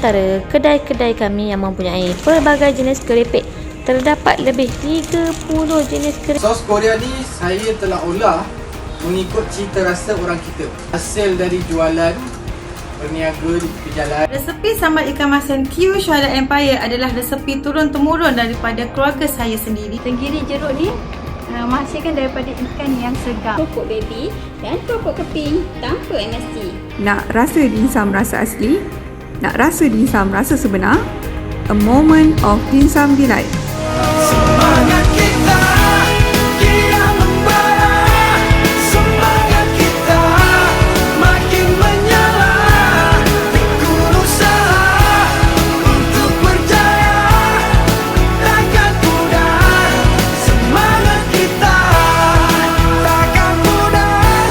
antara kedai-kedai kami yang mempunyai pelbagai jenis keripik. Terdapat lebih 30 jenis keripik. Sos Korea ni saya telah olah mengikut cita rasa orang kita. Hasil dari jualan berniaga di tepi jalan. Resepi sambal ikan masin Q Syuhada Empire adalah resepi turun-temurun daripada keluarga saya sendiri. Tenggiri jeruk ni menghasilkan daripada ikan yang segar. Keropok baby dan keropok keping tanpa MSG. Nak rasa dimsum rasa asli? Nak rasa dimsum rasa sebenar? A moment of dimsum delight. Semangat kita kian membara, semangat kita makin menyala, tekun usaha untuk berjaya, takkan pudar. Semangat kita takkan pudar,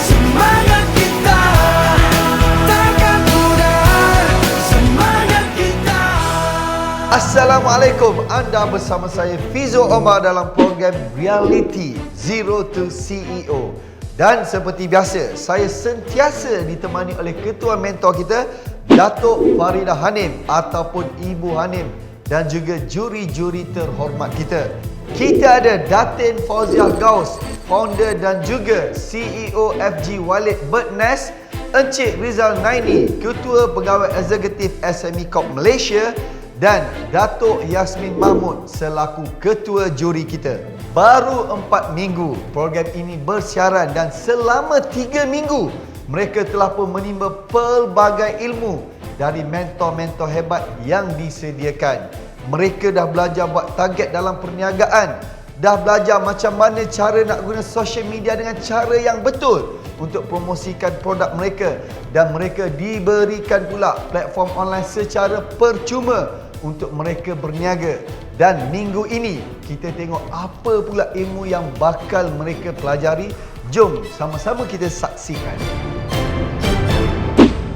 semangat kita takkan pudar, semangat kita. Assalamualaikum, anda bersama saya Fizo Omar dalam program Reality Zero to CEO. Dan seperti biasa, saya sentiasa ditemani oleh ketua mentor kita, Datuk Faridah Hanim ataupun Ibu Hanim, dan juga juri-juri terhormat kita. Kita ada Datin Fauziah Gaus, founder dan juga CEO FG Walid Bird Nest, Encik Rizal Naini, Ketua Pegawai Eksekutif SME Corp Malaysia, dan Datuk Yasmin Mahmud selaku ketua juri kita. Baru 4 minggu program ini bersiaran dan selama 3 minggu mereka telah pun menimba pelbagai ilmu dari mentor-mentor hebat yang disediakan. Mereka dah belajar buat target dalam perniagaan, dah belajar macam mana cara nak guna social media dengan cara yang betul untuk promosikan produk mereka, dan mereka diberikan pula platform online secara percuma untuk mereka berniaga. Dan minggu ini kita tengok apa pula ilmu yang bakal mereka pelajari. Jom sama-sama kita saksikan.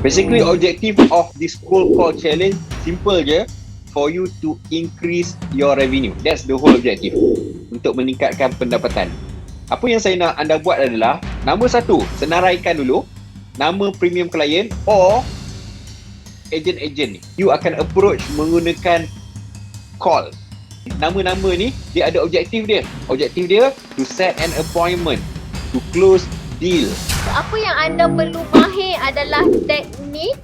Basically, objective of this cold call challenge simple je, for you to increase your revenue. That's the whole objective, untuk meningkatkan pendapatan. Apa yang saya nak anda buat adalah, nombor 1, senaraikan dulu nama premium client or agent-agent ni. You akan approach menggunakan call. Nama-nama ni dia ada objektif dia. Objektif dia to set an appointment, to close deal. Apa yang anda perlu mahir adalah teknik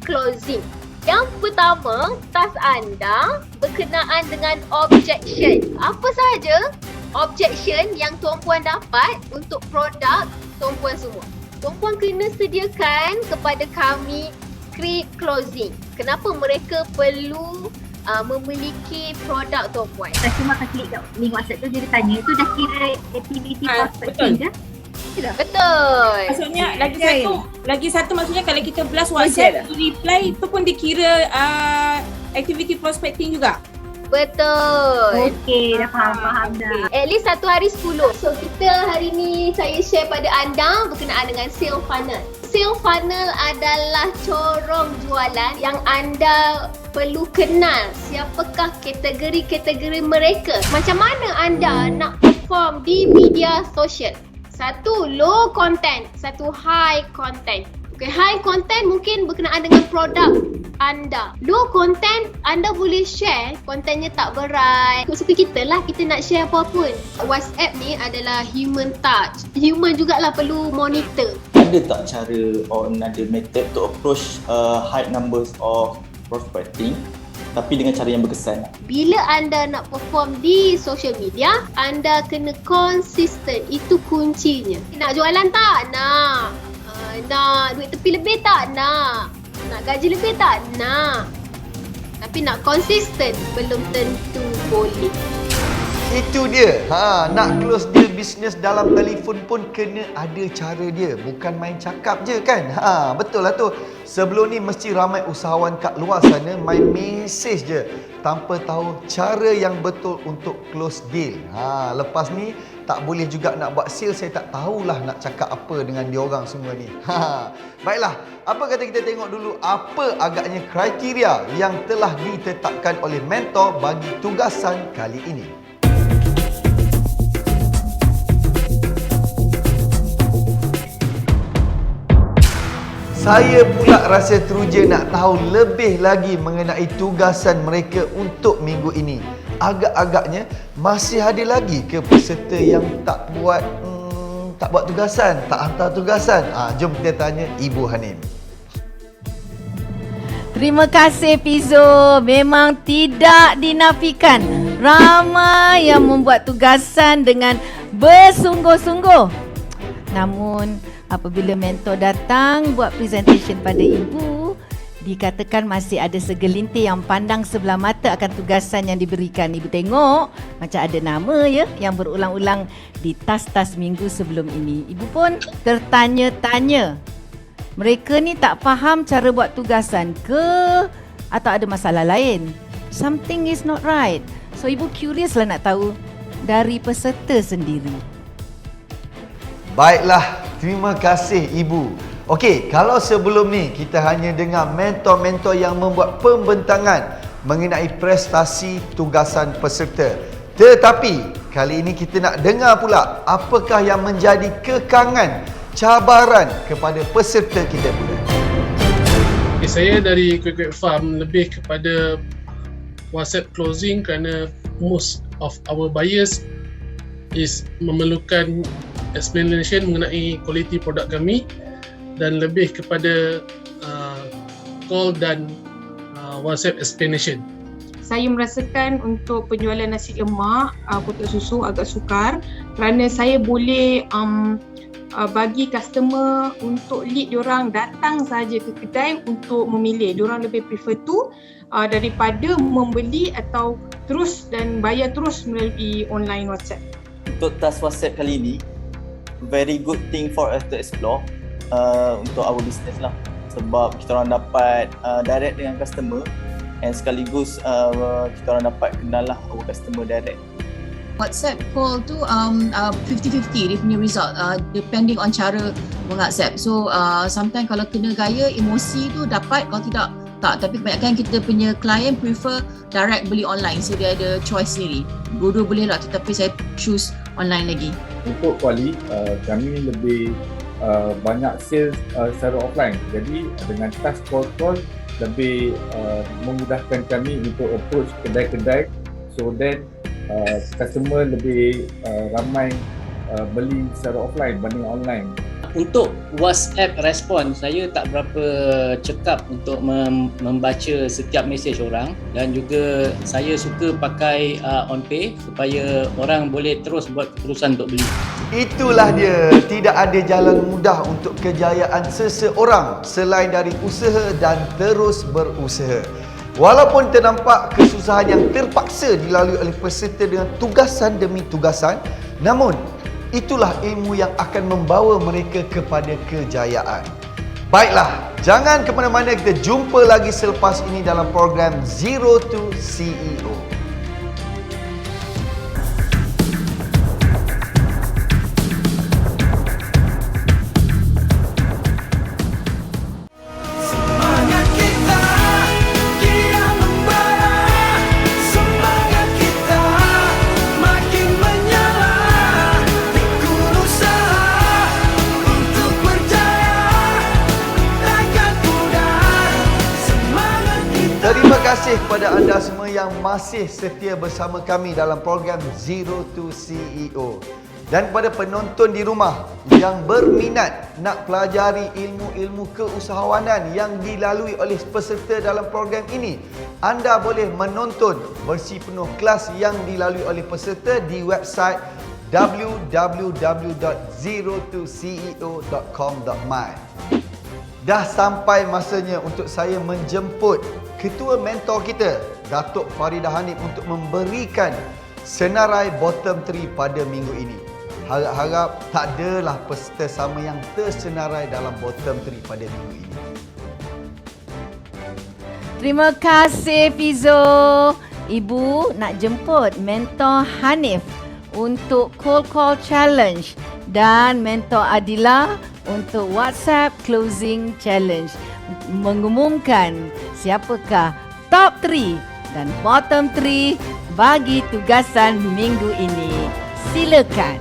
closing. Yang pertama, task anda berkenaan dengan objection. Apa sahaja objection yang tuan-puan dapat untuk produk tuan-puan semua. Tuan-puan kena sediakan kepada kami script closing. Kenapa mereka perlu memiliki produk tuan-puan? Saya cuma akan klik kat link WhatsApp tu, dia tanya tu dah kira activity prospecting ke? Betul. Maksudnya lagi satu maksudnya kalau kita blast WhatsApp reply tu pun dikira activity prospecting juga. Betul. Okey, dah faham dah. At least 1 hari 10. So kita hari ni saya share pada anda berkenaan dengan sale funnel. Sale funnel adalah corong jualan yang anda perlu kenal siapakah kategori-kategori mereka. Macam mana anda nak perform di media sosial. 1 low content, 1 high content. Okay, high content mungkin berkenaan dengan produk anda. Low content, anda boleh share kontennya tak berat. Suka kita lah, kita nak share apa pun. WhatsApp ni adalah human touch. Human jugalah perlu monitor. Ada tak cara or another method to approach high numbers of prospecting tapi dengan cara yang berkesan? Bila anda nak perform di social media, anda kena konsisten. Itu kuncinya. Nak jualan tak? Nak. Nak duit tepi lebih tak? Nak. Nak gaji lebih tak? Nak. Tapi nak konsisten, belum tentu boleh. Itu dia. Nak close deal bisnes dalam telefon pun kena ada cara dia. Bukan main cakap je kan? Betul lah tu. Sebelum ni mesti ramai usahawan kat luar sana main mesej je tanpa tahu cara yang betul untuk close deal. Lepas ni tak boleh juga nak buat sale, saya tak tahulah nak cakap apa dengan diorang semua ni. Baiklah, apa kata kita tengok dulu apa agaknya kriteria yang telah ditetapkan oleh mentor bagi tugasan kali ini. Saya pula rasa teruja nak tahu lebih lagi mengenai tugasan mereka untuk minggu ini. Agak-agaknya masih ada lagi ke peserta yang tak buat tugasan, tak hantar tugasan? Jom kita tanya Ibu Hanim. Terima kasih Fizo. Memang tidak dinafikan, ramai yang membuat tugasan dengan bersungguh-sungguh. Namun apabila mentor datang buat presentation pada ibu, dikatakan masih ada segelintir yang pandang sebelah mata akan tugasan yang diberikan. Ibu tengok macam ada nama ya yang berulang-ulang di tas-tas minggu sebelum ini. Ibu pun tertanya-tanya, mereka ni tak faham cara buat tugasan ke atau ada masalah lain? Something is not right. So ibu curious lah nak tahu dari peserta sendiri. Baiklah, terima kasih Ibu. Okey, kalau sebelum ni kita hanya dengar mentor-mentor yang membuat pembentangan mengenai prestasi tugasan peserta. Tetapi kali ini kita nak dengar pula apakah yang menjadi kekangan, cabaran kepada peserta kita pula. Okay, saya dari Quick Farm lebih kepada WhatsApp closing kerana most of our buyers is memerlukan explanation mengenai kualiti produk kami dan lebih kepada call dan WhatsApp explanation. Saya merasakan untuk penjualan nasi lemak, kotak susu agak sukar kerana saya boleh bagi customer untuk lead diorang datang saja ke kedai untuk memilih. Diorang lebih prefer tu daripada membeli atau terus dan bayar terus melalui online WhatsApp. Untuk task WhatsApp kali ini, very good thing for us to explore untuk our business lah. Sebab kita orang dapat direct dengan customer and sekaligus kita orang dapat kenal lah our customer direct. WhatsApp call tu 50-50 dia punya result depending on cara meng-accept. So sometimes kalau kena gaya emosi tu dapat, kalau tidak tak. Tapi kebanyakan kita punya client prefer direct beli online, so dia ada choice sendiri. Dua-dua boleh lah, tetapi saya choose online lagi. Untuk kuali kami lebih banyak sales secara offline. Jadi dengan task call lebih memudahkan kami untuk approach kedai-kedai, so that customer lebih ramai beli secara offline banding online. Untuk WhatsApp respon, saya tak berapa cekap untuk membaca setiap mesej orang, dan juga saya suka pakai OnPay supaya orang boleh terus buat keputusan untuk beli. Itulah dia, tidak ada jalan mudah untuk kejayaan seseorang selain dari usaha dan terus berusaha. Walaupun ternampak kesusahan yang terpaksa dilalui oleh peserta dengan tugasan demi tugasan, namun itulah ilmu yang akan membawa mereka kepada kejayaan. Baiklah, jangan ke mana-mana, kita jumpa lagi selepas ini dalam program Zero to CEO. Terima kasih kepada anda semua yang masih setia bersama kami dalam program Zero to CEO. Dan kepada penonton di rumah yang berminat nak pelajari ilmu-ilmu keusahawanan yang dilalui oleh peserta dalam program ini, anda boleh menonton versi penuh kelas yang dilalui oleh peserta di website www.zerotoceo.com.my. Dah sampai masanya untuk saya menjemput Ketua Mentor kita, Datuk Faridah Hanif, untuk memberikan senarai bottom 3 pada minggu ini. Harap-harap tak adalah peserta sama yang tersenarai dalam bottom 3 pada minggu ini. Terima kasih Fizo. Ibu nak jemput Mentor Hanif untuk Cold Call Challenge dan Mentor Adila untuk WhatsApp Closing Challenge, mengumumkan siapakah top 3 dan bottom 3 bagi tugasan minggu ini. Silakan.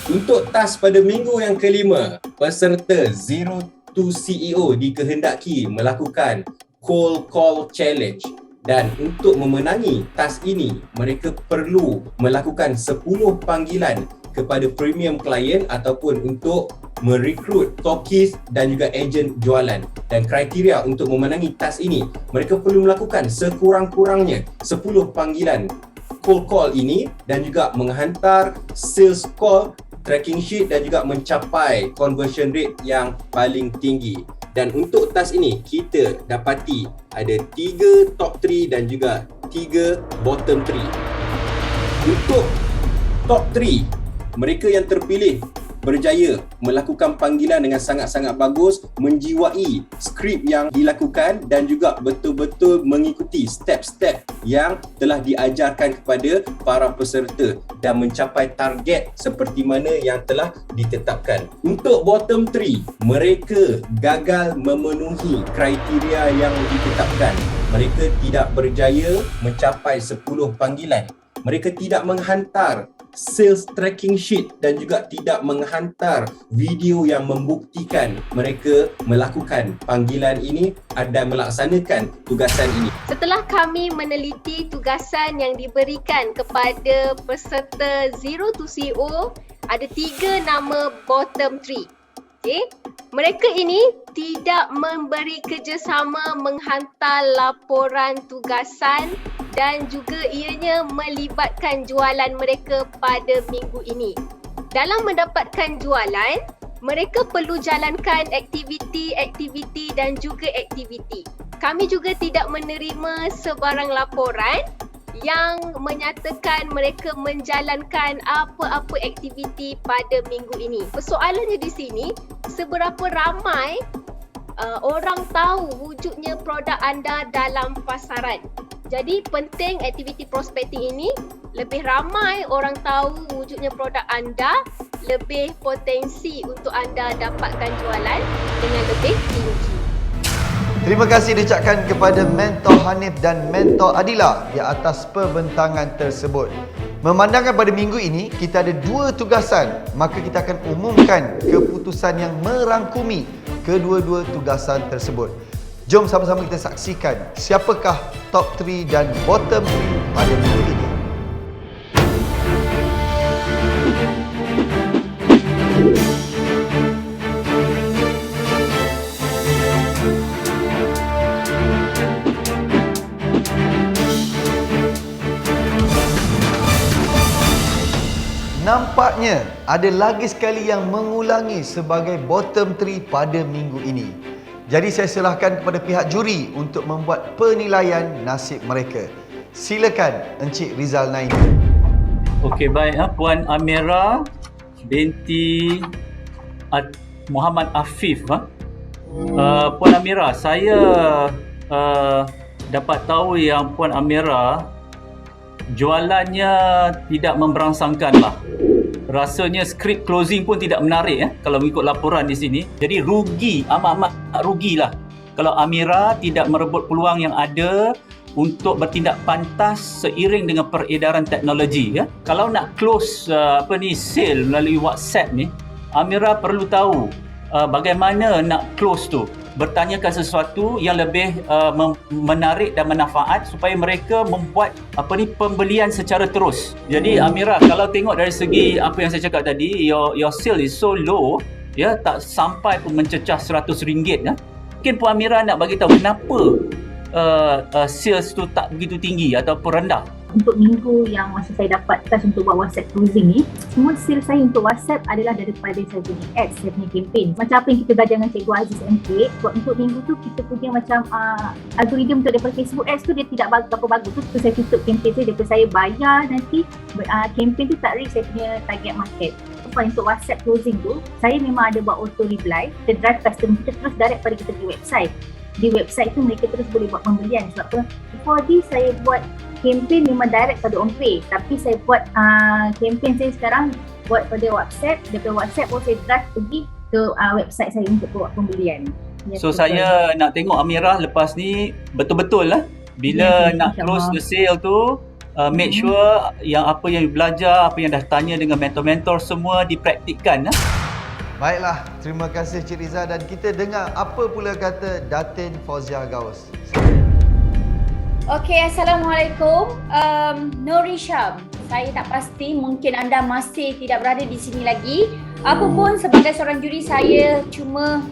Untuk task pada minggu yang kelima, peserta Zero to CEO dikehendaki melakukan cold call challenge. Dan untuk memenangi task ini, mereka perlu melakukan 10 panggilan kepada premium client ataupun untuk merekrut talkies dan juga ejen jualan. Dan kriteria untuk memenangi task ini, mereka perlu melakukan sekurang-kurangnya 10 panggilan cold call ini dan juga menghantar sales call, tracking sheet dan juga mencapai conversion rate yang paling tinggi. Dan untuk task ini, kita dapati ada 3 top 3 dan juga 3 bottom 3. Untuk top 3, mereka yang terpilih berjaya melakukan panggilan dengan sangat-sangat bagus, menjiwai skrip yang dilakukan dan juga betul-betul mengikuti step-step yang telah diajarkan kepada para peserta dan mencapai target seperti mana yang telah ditetapkan. Untuk bottom 3, mereka gagal memenuhi kriteria yang ditetapkan. Mereka tidak berjaya mencapai 10 panggilan. Mereka tidak menghantar sales tracking sheet dan juga tidak menghantar video yang membuktikan mereka melakukan panggilan ini dan melaksanakan tugasan ini. Setelah kami meneliti tugasan yang diberikan kepada peserta Zero to CEO, ada 3 nama bottom 3. Okay. Mereka ini tidak memberi kerjasama menghantar laporan tugasan dan juga ianya melibatkan jualan mereka pada minggu ini. Dalam mendapatkan jualan, mereka perlu jalankan aktiviti dan juga aktiviti. Kami juga tidak menerima sebarang laporan yang menyatakan mereka menjalankan apa-apa aktiviti pada minggu ini. Persoalannya di sini, seberapa ramai orang tahu wujudnya produk anda dalam pasaran. Jadi penting aktiviti prospecting ini, lebih ramai orang tahu wujudnya produk anda, lebih potensi untuk anda dapatkan jualan dengan lebih tinggi. Terima kasih diucapkan kepada Mentor Hanif dan Mentor Adila di atas perbentangan tersebut. Memandangkan pada minggu ini, kita ada 2 tugasan, maka kita akan umumkan keputusan yang merangkumi kedua-dua tugasan tersebut. Jom sama-sama kita saksikan siapakah top 3 dan bottom 3 pada minggu ini. Nampaknya ada lagi sekali yang mengulangi sebagai bottom 3 pada minggu ini. Jadi saya serahkan kepada pihak juri untuk membuat penilaian nasib mereka. Silakan Encik Rizal Naini. Okey, baik. Puan Amira binti Muhammad Afif. Puan Amira, saya dapat tahu yang Puan Amira jualannya tidak memberangsangkan lah. Rasanya skrip closing pun tidak menarik kalau mengikut laporan di sini. Jadi rugi, amat-amat rugilah kalau Amira tidak merebut peluang yang ada untuk bertindak pantas seiring dengan peredaran teknologi. Kalau nak close sale melalui WhatsApp ni, Amira perlu tahu bagaimana nak close tu. Bertanyakan sesuatu yang lebih menarik dan manfaat supaya mereka membuat pembelian secara terus. Jadi Amira, kalau tengok dari segi apa yang saya cakap tadi, your sale is so low, tak sampai pun mencecah RM100. Mungkin Puan Amira nak bagi tahu kenapa sales tu tak begitu tinggi ataupun rendah. Untuk minggu yang masa saya dapat task untuk buat WhatsApp closing ni, semua sales saya untuk WhatsApp adalah daripada saya punya ads, saya punya campaign. Macam apa yang kita belajar dengan Cikgu Aziz MK, untuk minggu tu kita punya macam algoritma untuk daripada Facebook ads tu dia tidak berapa bagus tu, saya tutup campaign saya daripada saya bayar nanti campaign tu tak reach saya punya target market. Untuk WhatsApp closing tu, saya memang ada buat auto reply, kita drive customer kita terus direct pada kita punya website. Di website tu mereka terus boleh buat pembelian. Sebab apa? Before this saya buat campaign memang direct pada OnPay, tapi saya buat campaign saya sekarang buat pada WhatsApp. Daripada WhatsApp saya drive pergi ke website saya untuk buat pembelian. So saya nak tengok Amira lepas ni betul-betul lah bila nak close the sale tu, make sure yang apa yang belajar, apa yang dah tanya dengan mentor-mentor semua dipraktikkan. Baiklah, terima kasih Cik Riza dan kita dengar apa pula kata Datin Fauzia Gaus. Okey, Assalamualaikum. Nuri Syam. Saya tak pasti, mungkin anda masih tidak berada di sini lagi. Apapun sebagai seorang juri, saya cuma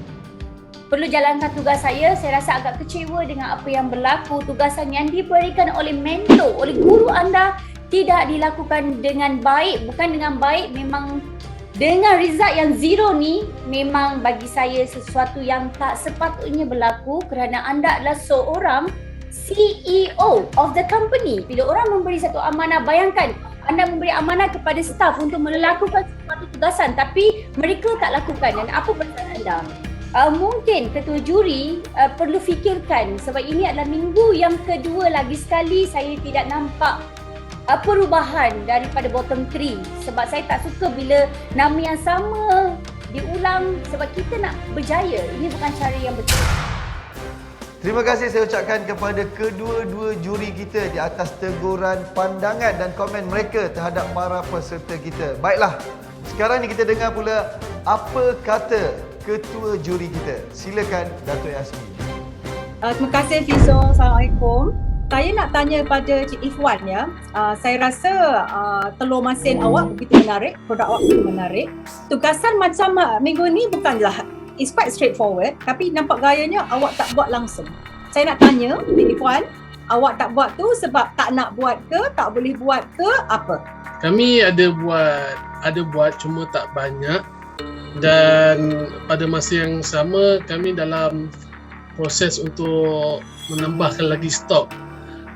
perlu jalankan tugas saya. Saya rasa agak kecewa dengan apa yang berlaku. Tugasan yang diberikan oleh mentor, oleh guru anda tidak dilakukan dengan baik. Bukan dengan baik, memang dengan result yang zero ni memang bagi saya sesuatu yang tak sepatutnya berlaku kerana anda adalah seorang CEO of the company. Bila orang memberi satu amanah, bayangkan anda memberi amanah kepada staff untuk melakukan suatu tugasan tapi mereka tak lakukan, dan apa perasaan anda? Mungkin ketua juri perlu fikirkan, sebab ini adalah minggu yang kedua lagi sekali saya tidak nampak perubahan daripada bottom 3, sebab saya tak suka bila nama yang sama diulang, sebab kita nak berjaya. Ini bukan cara yang betul. Terima kasih saya ucapkan kepada kedua-dua juri kita di atas teguran, pandangan dan komen mereka terhadap para peserta kita. Baiklah, sekarang ni kita dengar pula apa kata ketua juri kita. Silakan Datuk Yasmin. Terima kasih Fizo. Assalamualaikum. Saya nak tanya pada Cik Ifwan ya. Saya rasa telur masin awak begitu menarik, produk awak begitu menarik. Tugasan macam minggu ni bukanlah, it's quite straightforward, tapi nampak gayanya awak tak buat langsung. Saya nak tanya Cik Ifwan, awak tak buat tu sebab tak nak buat ke, tak boleh buat ke, apa? Kami ada buat cuma tak banyak, dan pada masa yang sama kami dalam proses untuk menambahkan lagi stok.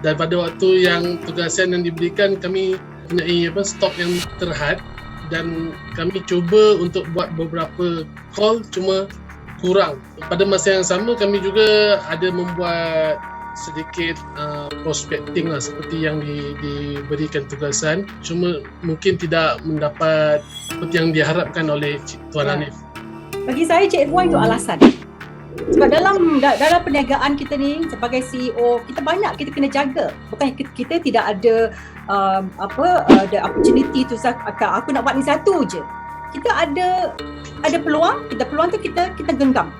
Dan pada waktu yang tugasan yang diberikan, kami mempunyai stok yang terhad dan kami cuba untuk buat beberapa call cuma kurang. Pada masa yang sama kami juga ada membuat sedikit prospecting lah, seperti yang diberikan tugasan, cuma mungkin tidak mendapat seperti yang diharapkan oleh Tuan Hanif. Bagi saya Cik Ifwan itu alasan. Sebab dalam perniagaan kita ni sebagai CEO, kita banyak kita kena jaga. Bukan kita tidak ada ada opportunity tu, aku nak buat ni satu je. Kita ada peluang, peluang tu kita genggam.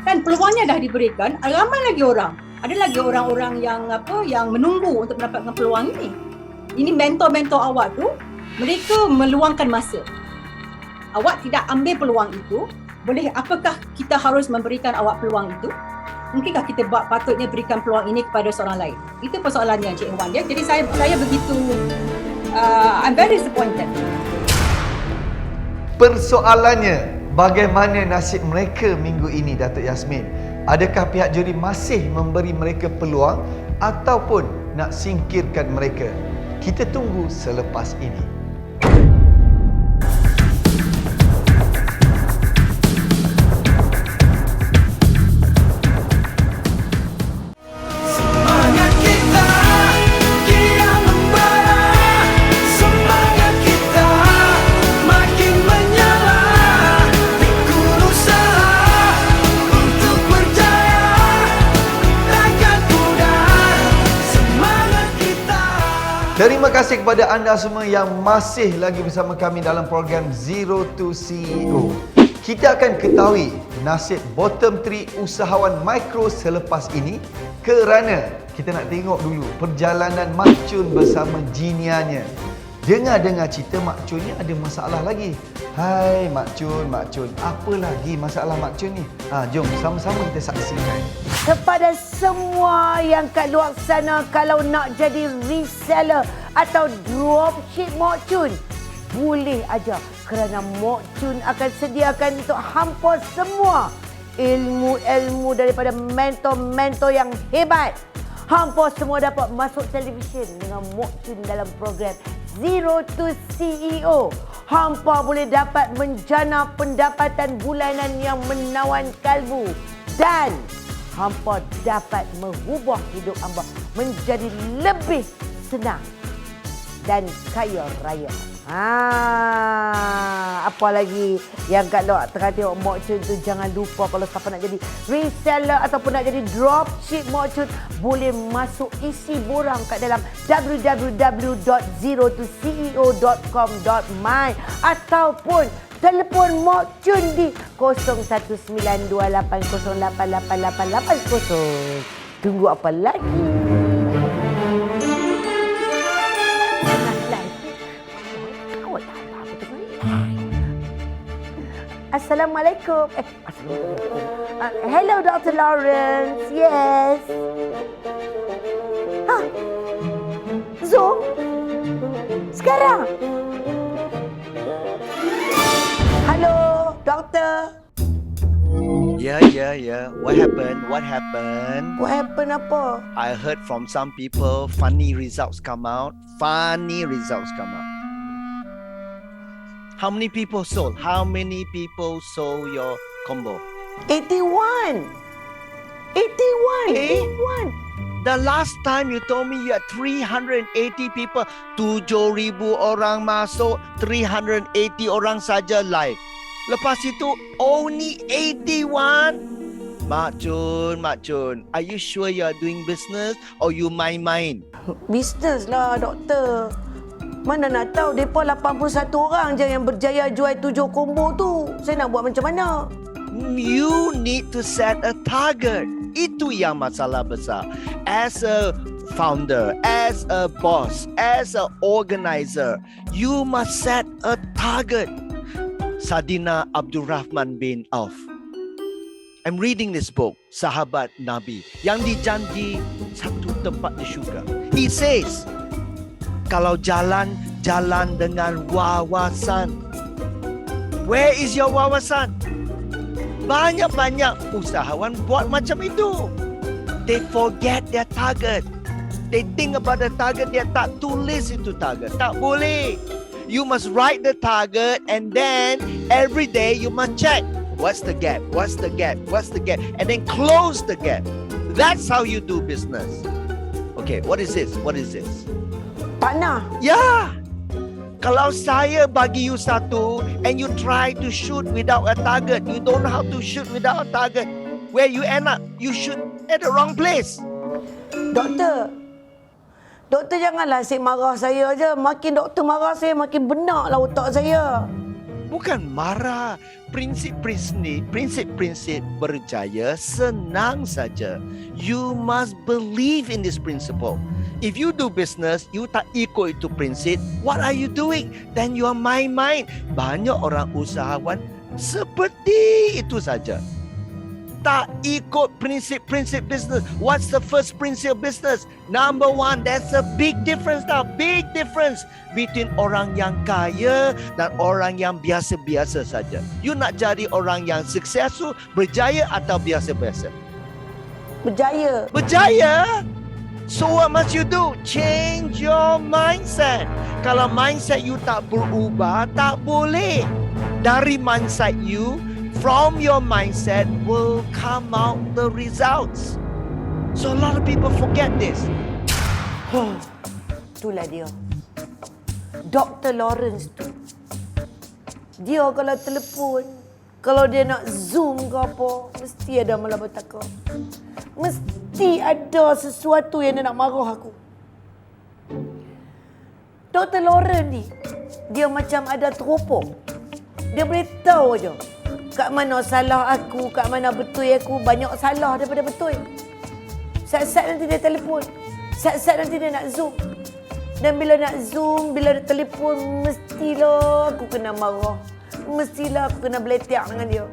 Kan peluangnya dah diberikan, ramai lagi orang. Ada lagi orang-orang yang menunggu untuk mendapatkan peluang ini. Ini mentor-mentor awak tu, mereka meluangkan masa. Awak tidak ambil peluang itu. Boleh, apakah kita harus memberikan awak peluang itu? Mungkinkah kita patutnya berikan peluang ini kepada seorang lain? Itu persoalannya Cik Wan. Jadi saya begitu, I'm very disappointed. Persoalannya, bagaimana nasib mereka minggu ini Datuk Yasmin? Adakah pihak juri masih memberi mereka peluang ataupun nak singkirkan mereka? Kita tunggu selepas ini. Terima kasih kepada anda semua yang masih lagi bersama kami dalam program Zero to CEO. Kita akan ketahui nasib bottom 3 usahawan mikro selepas ini, kerana kita nak tengok dulu perjalanan Mak Chun bersama jinianya. Dengar-dengar cerita Mak Chun ni ada masalah lagi. Hai Mak Chun, apa lagi masalah Mak Chun ni? Jom sama-sama kita saksikan. Kepada semua yang kat luar sana, kalau nak jadi reseller atau dropship Mak Chun, boleh aja, kerana Mak Chun akan sediakan untuk hampa semua ilmu-ilmu daripada mentor-mentor yang hebat. Hampa semua dapat masuk televisyen dengan Mak Chun dalam program Zero to CEO. Hampa boleh dapat menjana pendapatan bulanan yang menawan kalbu. Dan hampa dapat mengubah hidup hamba menjadi lebih senang dan kaya raya. Apa lagi yang kat luar tengah tengok Mak Chun tu, jangan lupa kalau siapa nak jadi reseller ataupun nak jadi dropship Mak Chun, boleh masuk isi borang kat dalam www.zerotoceo.com.my ataupun Telefon Mok Chun di 019280888880. Tunggu apa lagi? Assalamualaikum. Hello, Dr. Lawrence. Yes. Zoom? Sekarang? Halo, doktor. Yeah. What happened? What happened apa? I heard from some people funny results come out. How many people sold? How many people sold your combo? 81. The last time you told me you had 380 people, 7,000 orang masuk, 380 orang saja live. Lepas itu only 81. Mak Chun, are you sure you are doing business or you main-main? Bisnes lah, doktor. Mana nak tahu depa 81 orang je yang berjaya jual 7 combo tu. Saya nak buat macam mana? You need to set a target. Itu yang masalah besar. As a founder, as a boss, as a organizer, you must set a target. Sadina Abdul Rahman bin Auf. I'm reading this book, Sahabat Nabi, yang dijanji satu tempat di syurga. He says, kalau jalan dengan wawasan. Where is your wawasan? Banyak-banyak usahawan buat macam itu. They forget their target. They think about the target, dia tak tulis itu target. Tak boleh. You must write the target and then every day you must check. What's the gap? And then close the gap. That's how you do business. Okay, what is this? Panah. Yeah. Kalau saya bagi you satu and you try to shoot without a target, you don't know how to shoot without a target. Where you end up? You shoot at the wrong place. Doktor janganlah asyik marah saya je. Makin doktor marah saya, makin benaklah otak saya. Bukan marah. Prinsip-prinsip berjaya senang saja. You must believe in this principle. If you do business, you tak ikut itu prinsip, what are you doing? Then you are main-main. Banyak orang usahawan seperti itu saja. Tak ikut prinsip-prinsip business. What's the first principle of business? Number one, there's a big difference now. Big difference between orang yang kaya dan orang yang biasa-biasa saja. You nak jadi orang yang successful, berjaya atau biasa-biasa? Berjaya? So what must you do? Change your mindset. Kalau mindset you tak berubah, tak boleh. Dari mindset you, from your mindset will come out the results. So a lot of people forget this. Itulah dia. Dr. Lawrence tu. Dia kalau telefon, kalau dia nak Zoom ke apa, mesti ada malapetaka. Mesti ada sesuatu yang dia nak marah aku. Dr. Lawrence ni, dia macam ada teropong. Dia boleh tahu je kat mana salah aku, kat mana betul aku. Banyak salah daripada betul. Saat-saat nanti dia telefon, saat-saat nanti dia nak Zoom. Dan bila nak Zoom, bila dia telefon, mestilah aku kena marah. Mestilah aku kena beletak dengan dia.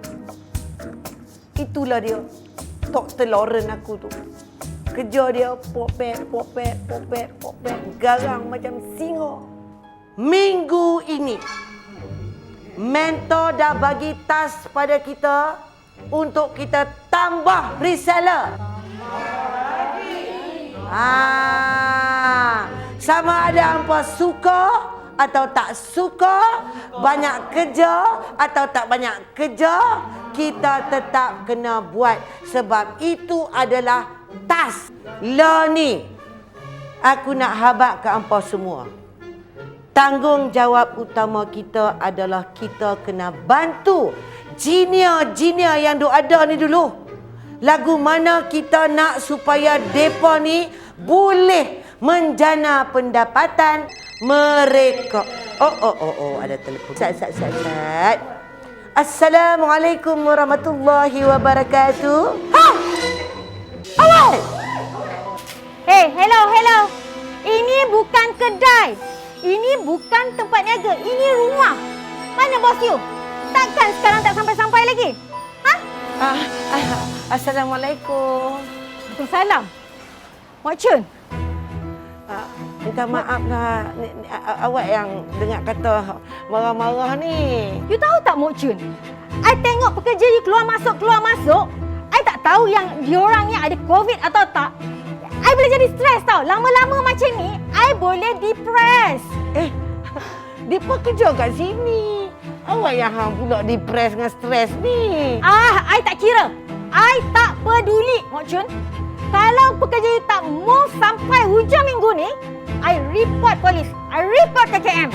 Itulah dia, Dr. Lawrence aku tu. Kerja dia popet, garang macam singa. Minggu ini, mentor dah bagi task pada kita untuk kita tambah reseller. Sama ada hampa suka atau tak suka, banyak kerja atau tak banyak kerja, kita tetap kena buat sebab itu adalah task. Lah ni, aku nak habaq ke hampa semua. Tanggungjawab utama kita adalah kita kena bantu jinior-jinior yang ada ni dulu. Lagu mana kita nak supaya depa ni boleh menjana pendapatan mereka. Oh, ada telefon. Sat. Assalamualaikum warahmatullahi wabarakatuh. Ha! Awal! Hey, hello. Ini bukan kedai. Ini bukan tempat niaga. Ini rumah. Mana bos you? Takkan sekarang tak sampai-sampai lagi? Ha? Assalamualaikum. Waalaikumsalam. Mak Chun. Minta maaf lah. Awak yang dengar kata marah-marah ni. You tahu tak Mak Chun? I tengok pekerja you keluar masuk. I tak tahu yang diorang ni ada COVID atau tak. I boleh jadi stres tau. Lama-lama macam ni, I boleh depress. Depa kerja kat sini. Awak yang hang pula depress dengan stres ni. I tak kira. I tak peduli, Mak Chun. Kalau pekerja you tak move sampai hujung minggu ni, I report polis. I report KKM.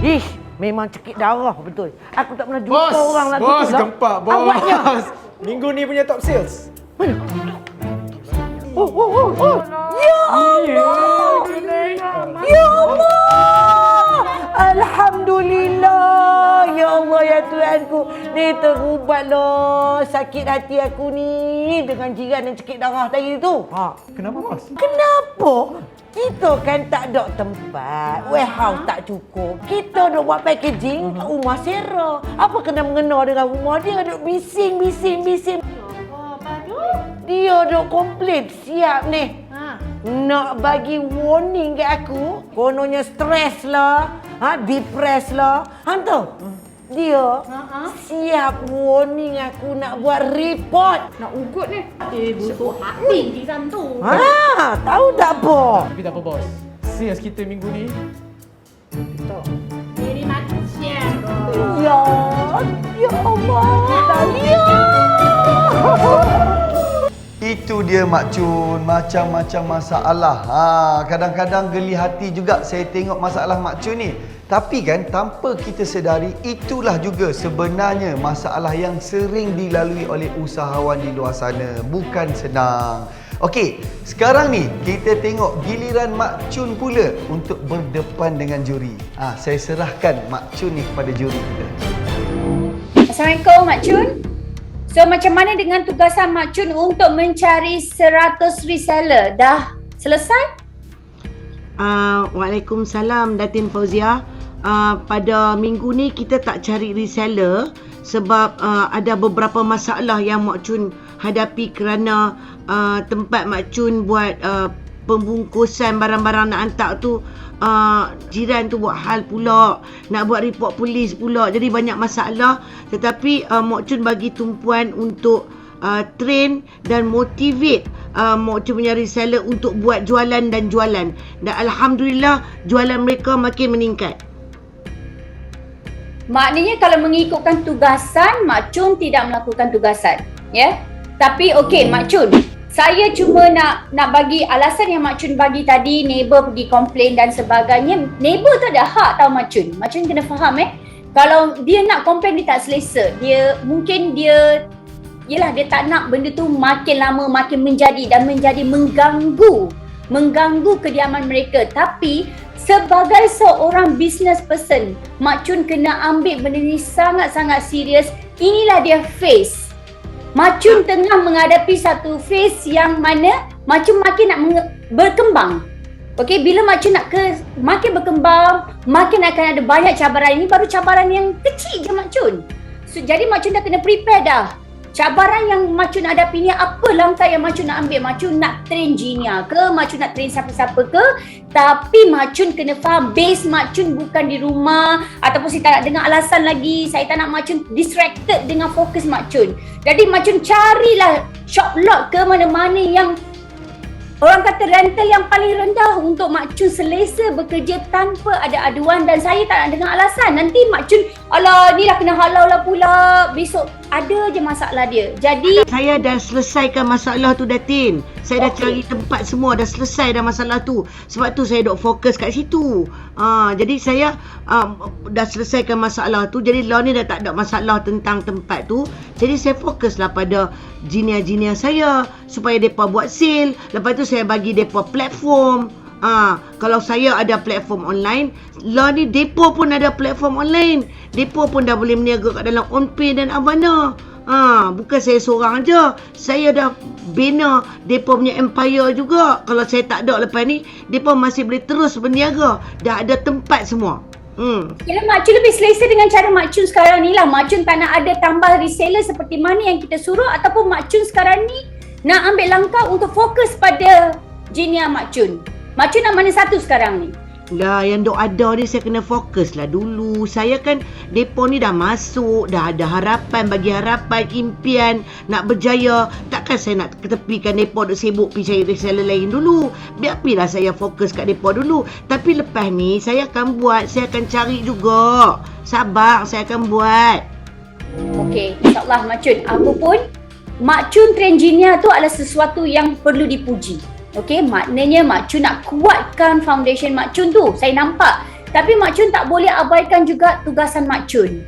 Ish, memang cekik darah betul. Aku tak pernah jumpa orang lagi. Bos, gempak bos. Awaknya. Minggu ni punya top sales. Oh. Ya Allah. Ya Allah. Alhamdulillah. Ya Allah, ya Tuhanku. Ni terubatlah sakit hati aku ni dengan jiran yang cekik darah tadi tu. Kenapa bos? Kenapa? Kita kan tak ada tempat. Warehouse tak cukup. Kita nak buat packaging kat rumah Sarah. Apa kena mengena dengan rumah dia? Duk bising. Dia duk komplain. Siap ni. Nak bagi warning kat aku. Kononnya stres lah. Depress lah. Tahu? Dia siap warning aku nak buat report. Nak ugut ni. Busuk hati jiran tu. Tahu tak apa? Tapi tak apa bos. Sales kita minggu ni Diri manusia. Ya Allah. Itu dia Mak Chun, macam-macam masalah. Kadang-kadang geli hati juga saya tengok masalah Mak Chun ni. Tapi kan tanpa kita sedari, itulah juga sebenarnya masalah yang sering dilalui oleh usahawan di luar sana. Bukan senang. Okey, sekarang ni kita tengok giliran Mak Chun pula untuk berdepan dengan juri. Saya serahkan Mak Chun ni kepada juri kita. Assalamualaikum Mak Chun. So macam mana dengan tugasan Mak Chun untuk mencari 100 reseller? Dah selesai? Waalaikumsalam Datin Fauzia. Pada minggu ni kita tak cari reseller sebab ada beberapa masalah yang Mak Chun hadapi kerana tempat Mak Chun buat pembungkusan barang-barang nak hantar tu, jiran tu buat hal pula, nak buat report polis pula, jadi banyak masalah. Tetapi Mak Chun bagi tumpuan untuk train dan motivate Mak Chun punya reseller untuk buat jualan. Dan Alhamdulillah jualan mereka makin meningkat. Maknanya kalau mengikutkan tugasan, Mak Chun tidak melakukan tugasan. Ya? Tapi okey Mak Chun, saya cuma nak bagi alasan yang Mak Chun bagi tadi, neighbor pergi komplain dan sebagainya. Neighbor tu ada hak tau Mak Chun. Mak Chun kena faham kalau dia nak komplain dia tak selesa. Dia tak nak benda tu makin lama makin menjadi mengganggu kediaman mereka. Tapi sebagai seorang business person, Mak Chun kena ambil benda ni sangat-sangat serius. Inilah dia phase. Mak Chun tengah menghadapi satu phase yang mana Mak Chun makin nak berkembang. Okey, bila Mak Chun nak makin berkembang, makin akan ada banyak cabaran. Ini baru cabaran yang kecil je Mak Chun. So, jadi Mak Chun dah kena prepare dah. Cabaran yang Mak Chun hadapi ni, apa langkah yang Mak Chun nak ambil? Mak Chun nak train Jinia ke? Mak Chun nak train siapa-siapa ke? Tapi Mak Chun kena faham, base Mak Chun bukan di rumah. Ataupun saya tak nak dengar alasan lagi. Saya tak nak Mak Chun distracted dengan fokus Mak Chun. Jadi Mak Chun carilah shop lot ke mana-mana yang orang kata rental yang paling rendah untuk Mak Chun selesa bekerja tanpa ada aduan. Dan saya tak nak dengar alasan. Nanti Mak Chun, alah ni dah kena halau lah pula. Besok ada je masalah dia. Jadi saya dah selesaikan masalah tu Datin. Saya dah cari tempat semua, dah selesai dah masalah tu. Sebab tu saya duk fokus kat situ. Jadi saya dah selesaikan masalah tu. Jadi lah ni dah tak ada masalah tentang tempat tu. Jadi saya fokuslah pada jinia-jinia saya supaya mereka buat sale. Lepas tu saya bagi mereka platform. Kalau saya ada platform online, lah ni depo pun ada platform online. Depo pun dah boleh berniaga kat dalam OnPay dan Avana. Bukan saya seorang je. Saya dah bina depo punya empire juga. Kalau saya tak ada lepas ni, depo masih boleh terus berniaga. Dah ada tempat semua. Yalah, Mak Chun lebih selesa dengan cara Mak Chun sekarang ni lah. Mak Chun tak nak ada tambah reseller seperti mana yang kita suruh, ataupun Mak Chun sekarang ni nak ambil langkah untuk fokus pada Genia Mak Chun. Mak Chun nak mana satu sekarang ni? Lah, yang dok ada ni saya kena fokus lah dulu. Saya kan depo ni dah masuk, dah ada harapan, bagi harapan, impian nak berjaya. Takkan saya nak ketepikan depo duk sibuk pergi cari reseller lain dulu. Biarlah saya fokus kat depo dulu. Tapi lepas ni saya akan buat, saya akan cari juga. Sabar, saya akan buat. Okey, insyaAllah Mak Chun. Apa pun, Mak Chun train Genia tu adalah sesuatu yang perlu dipuji. Okey, maknanya Mak Chun nak kuatkan foundation Mak Chun tu. Saya nampak. Tapi Mak Chun tak boleh abaikan juga tugasan Mak Chun.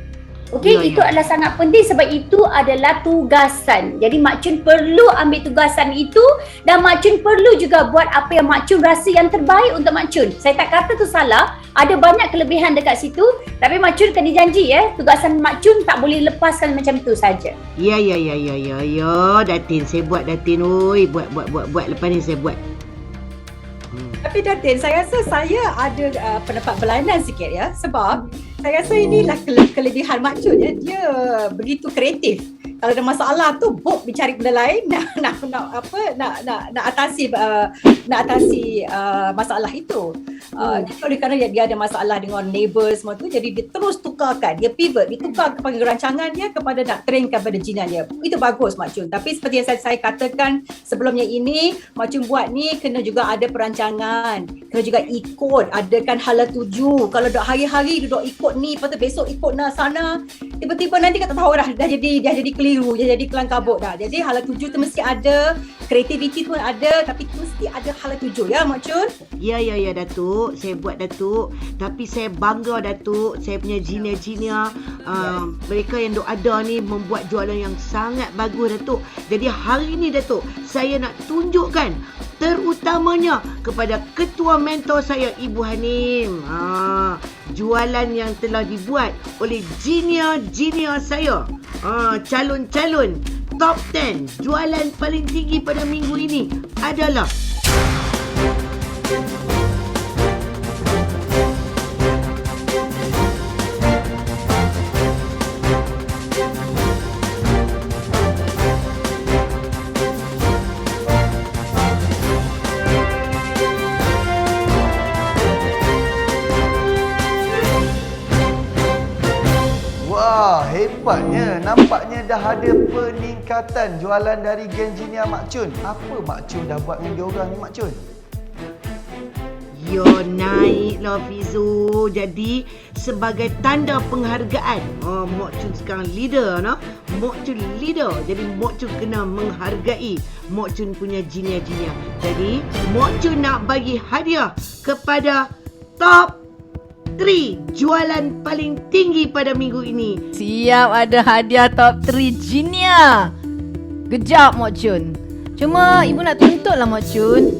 Okey, itu adalah sangat penting sebab itu adalah tugasan. Jadi Mak Chun perlu ambil tugasan itu dan Mak Chun perlu juga buat apa yang Mak Chun rasa yang terbaik untuk Mak Chun. Saya tak kata tu salah. Ada banyak kelebihan dekat situ. Tapi Mak Chun kena janji tugasan Mak Chun tak boleh lepaskan macam tu saja. Ya, Datin. Saya buat, Datin. Oi, buat. Lepas ni saya buat. Tapi Datin, saya rasa saya ada pendapat berlainan sikit ya. Sebab saya rasa inilah kelebihan Mak Chun ya. Dia begitu kreatif. Kalau ada masalah tu, book mencari benda lain nak atasi masalah itu. Jadi oleh kerana dia ada masalah dengan neighbor semua tu, jadi dia terus tukarkan, dia pivot, dia tukar kepada rancangan dia kepada nak trainkan pada Genia dia. Itu bagus Mak Chun. Tapi seperti yang saya katakan sebelumnya ini, Mak Chun buat ni kena juga ada perancangan, kena juga ikut, adakan hala tuju. Kalau duduk hari-hari duduk ikut ni, lepas tu besok ikut sana, tiba-tiba nanti tak tahu dah jadi keliru, dia jadi kelang kabut dah. Jadi hala tuju tu mesti ada, kreativiti pun ada, tapi mesti ada hala tuju ya Mak Chun. Ya Datuk, saya buat Datuk. Tapi saya bangga Datuk, saya punya Genia mereka yang duk ada ni membuat jualan yang sangat bagus Datuk. Jadi hari ni Datuk, saya nak tunjukkan terutamanya kepada ketua mentor saya Ibu Hanim. Jualan yang telah dibuat oleh Genia saya. Calon-calon top 10 jualan paling tinggi pada minggu ini adalah hebatnya, nampaknya dah ada peningkatan jualan dari geng Genia Mak Chun. Apa Mak Chun dah buat dengan diorang ni Mak Chun? Yo, naiklah Fizu. Jadi sebagai tanda penghargaan, Mak Chun sekarang leader no? Mak Chun leader. Jadi Mak Chun kena menghargai Mak Chun punya Genia. Jadi Mak Chun nak bagi hadiah kepada top 3 jualan paling tinggi pada minggu ini. Siap, ada hadiah top 3 Genia. Kejap Mak Chun. Cuma ibu nak tuntut lah Mak Chun.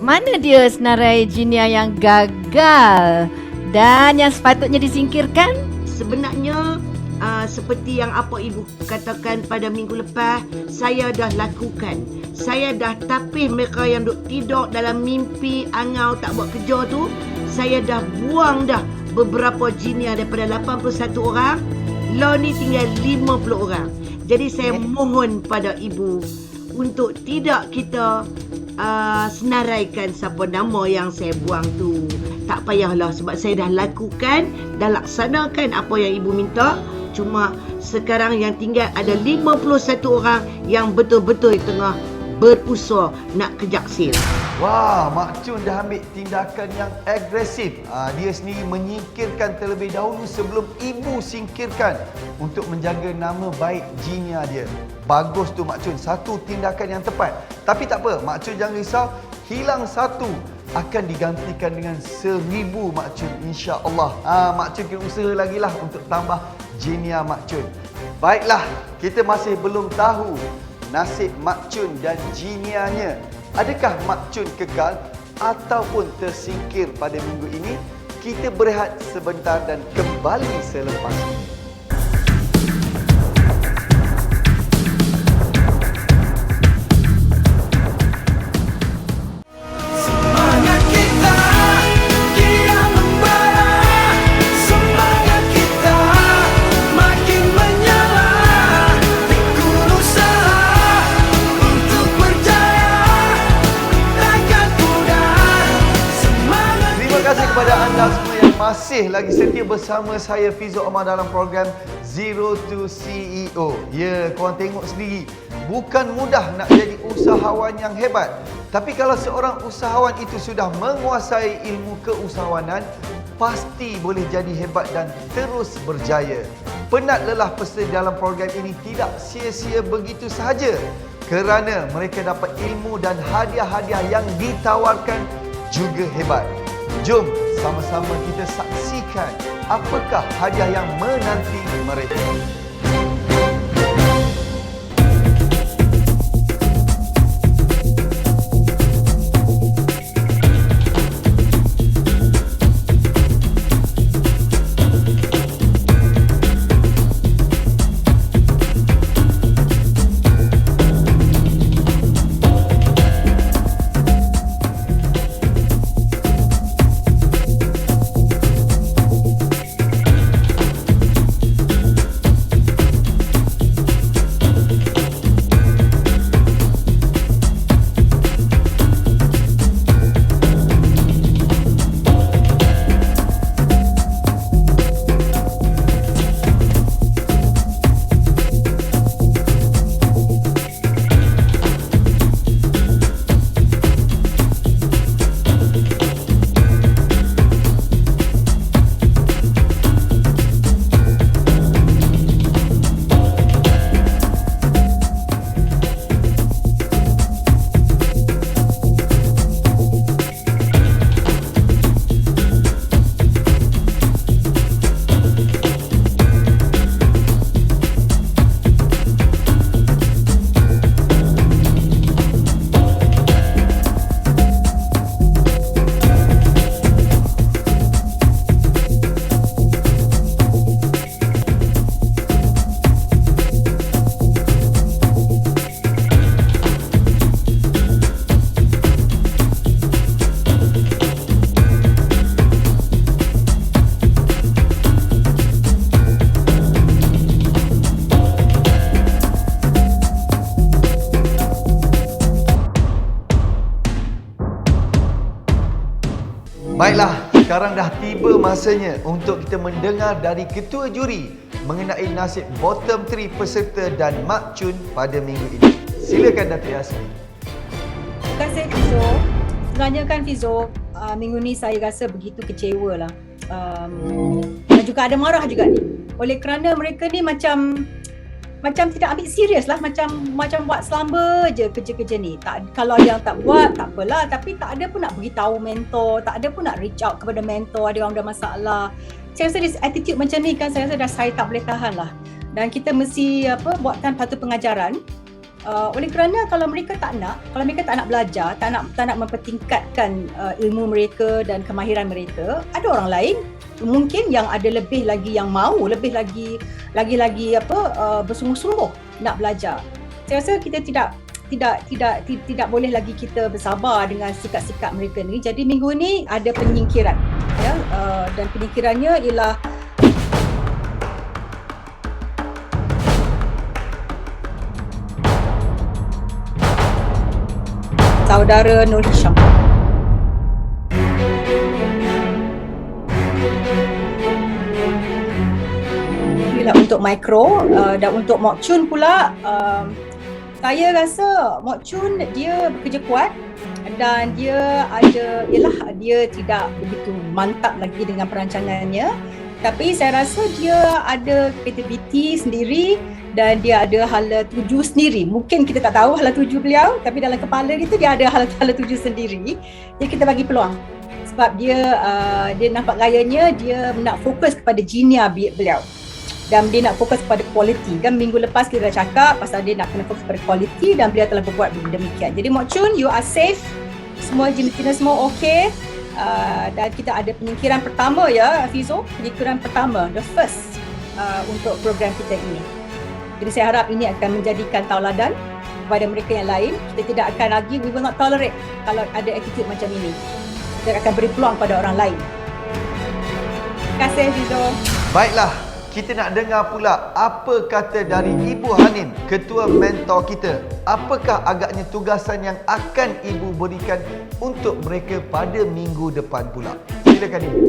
Mana dia senarai Genia yang gagal dan yang sepatutnya disingkirkan? Sebenarnya seperti yang apa ibu katakan pada minggu lepas, saya dah lakukan. Saya dah tapis mereka yang duk tidur dalam mimpi angau tak buat kerja tu. Saya dah buang dah beberapa Genia daripada 81 orang. Lah ni tinggal 50 orang. Jadi saya mohon pada ibu untuk tidak kita senaraikan siapa nama yang saya buang tu. Tak payahlah sebab saya dah lakukan, dah laksanakan apa yang ibu minta. Cuma sekarang yang tinggal ada 51 orang yang betul-betul tengah berusaha nak kejak sil. Wah, Mak Chun dah ambil tindakan yang agresif. Dia sendiri menyingkirkan terlebih dahulu sebelum ibu singkirkan untuk menjaga nama baik Genia dia. Bagus tu Mak Chun, satu tindakan yang tepat. Tapi tak apa, Mak Chun jangan risau. Hilang satu akan digantikan dengan 1000 Mak Chun, insya-Allah. Mak Chun kena usaha lagi lah untuk tambah Genia Mak Chun. Baiklah, kita masih belum tahu nasib Mak Chun dan Genianya. Adakah Mak Chun kekal ataupun tersingkir pada minggu ini, kita berehat sebentar dan kembali selepas ini. Semangat kita kian membara, semangat kita makin menyala, tekun usaha untuk berjaya takkan mudah. Semangat. Terima kasih kepada anda semua yang masih lagi setia bersama saya Fizo Omar dalam program Zero to CEO. Ya, korang tengok sendiri, bukan mudah nak jadi usahawan yang hebat. Tapi kalau seorang usahawan itu sudah menguasai ilmu keusahawanan, pasti boleh jadi hebat dan terus berjaya. Penat lelah peserta dalam program ini tidak sia-sia begitu sahaja, kerana mereka dapat ilmu dan hadiah-hadiah yang ditawarkan juga hebat. Jom sama-sama kita saksikan apakah hadiah yang menanti mereka. Baiklah, sekarang dah tiba masanya untuk kita mendengar dari ketua juri mengenai nasib bottom 3 peserta dan Mak Chun pada minggu ini. Silakan Datuk Yasmin. Terima kasih Fizo. Sebenarnya kan Fizo, minggu ni saya rasa begitu kecewa lah. Dan juga ada marah juga ni. Oleh kerana mereka ni macam tidak ambil serius lah, macam buat selamba je kerja-kerja ni. Kalau yang tak buat tak apalah, tapi tak ada pun nak beritahu mentor, tak ada pun nak reach out kepada mentor ada orang ada masalah. Saya rasa this attitude macam ni kan, saya rasa dah saya tak boleh tahan lah. Dan kita mesti buatkan patut pengajaran. Oleh kerana kalau mereka tak nak belajar, tak nak mempertingkatkan ilmu mereka dan kemahiran mereka, ada orang lain mungkin yang ada lebih lagi, yang mahu lebih lagi bersungguh-sungguh nak belajar. Saya rasa kita tidak boleh lagi kita bersabar dengan sikap-sikap mereka ni. Jadi minggu ni ada penyingkiran, ya, dan penyingkirannya ialah saudara Nur Hisham. Inilah untuk Micro, dan untuk Mok Chun pula, saya rasa Mok Chun dia bekerja kuat dan dia tidak begitu mantap lagi dengan perancangannya, tapi saya rasa dia ada kreativiti sendiri dan dia ada hala tuju sendiri. Mungkin kita tak tahu hala tuju beliau, tapi dalam kepala kita dia ada hala tuju sendiri. Jadi kita bagi peluang sebab dia nampak gayanya dia nak fokus kepada jinia beliau dan dia nak fokus kepada quality. Dan minggu lepas kita dah cakap pasal dia nak kena fokus pada quality dan beliau telah berbuat demikian. Jadi Mok Chun, you are safe semua jenis-jenis semua okey. Dan kita ada penyingkiran pertama ya Fizo, penyingkiran pertama, the first untuk program kita ini. Jadi saya harap ini akan menjadikan tauladan kepada mereka yang lain. Kita tidak akan lagi, we will not tolerate kalau ada attitude macam ini. Kita akan beri peluang pada orang lain. Terima kasih Fizo. Baiklah, kita nak dengar pula apa kata dari Ibu Hanin, ketua mentor kita. Apakah agaknya tugasan yang akan Ibu berikan untuk mereka pada minggu depan pula? Silakan Ibu.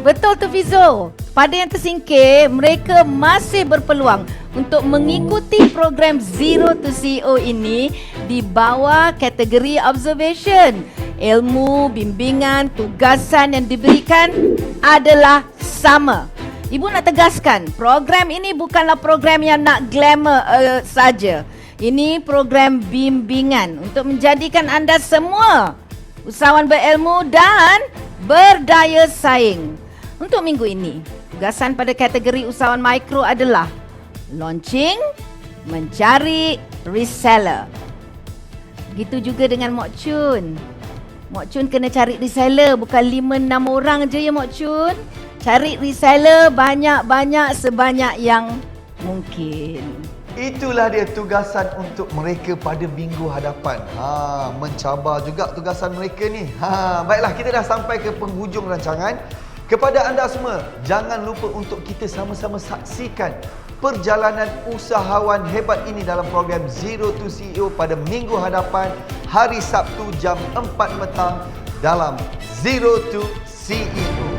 Betul tu Fizo. Pada yang tersingkir, mereka masih berpeluang untuk mengikuti program Zero to CEO ini di bawah kategori observation. Ilmu, bimbingan, tugasan yang diberikan adalah sama. Ibu nak tegaskan, program ini bukanlah program yang nak glamour saja. Ini program bimbingan untuk menjadikan anda semua usahawan berilmu dan berdaya saing. Untuk minggu ini, tugasan pada kategori usahawan mikro adalah launching, mencari reseller. Begitu juga dengan Mok Chun. Mok Chun kena cari reseller, bukan 5-6 orang je ya Mok Chun. Cari reseller banyak-banyak sebanyak yang mungkin. Itulah dia tugasan untuk mereka pada minggu hadapan. Mencabar juga tugasan mereka ni. Baiklah, kita dah sampai ke penghujung rancangan. Kepada anda semua, jangan lupa untuk kita sama-sama saksikan perjalanan usahawan hebat ini dalam program Zero to CEO pada minggu hadapan, hari Sabtu jam 4 petang dalam Zero to CEO.